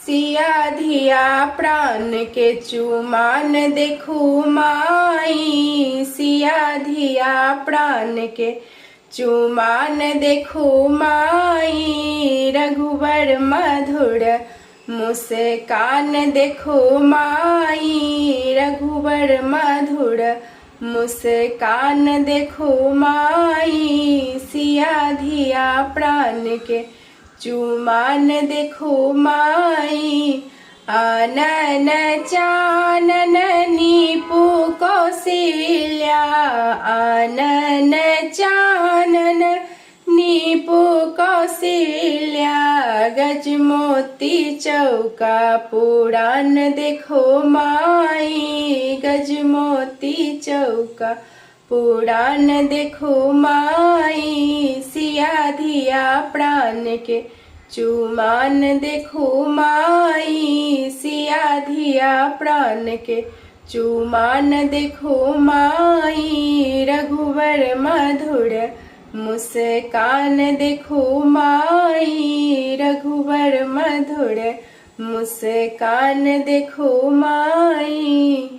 सिया धिया प्राण के चुमान देखू माई। सिया धिया प्राण के चुमान देखू माई। रघुवर मधुर मुस्कान देखो माई। रघुवर मधुर मुस्कान देखो माई। सिया धिया प्राण के चुमान देखो माई। आनन चानन नीपु कौशल्या। आनन चानन नीपु कौशल्या। गजमोती चौका पुराण देखो माई। गजमोती चौका पुराण देखो माई। सिया धिया प्राण के चुमान देखो माई। सिया धिया प्राण के चुमान देखो माई। रघुवर मधुर मुस्कान देखो माई। रघुवर मधुर मुस्कान देखो माई।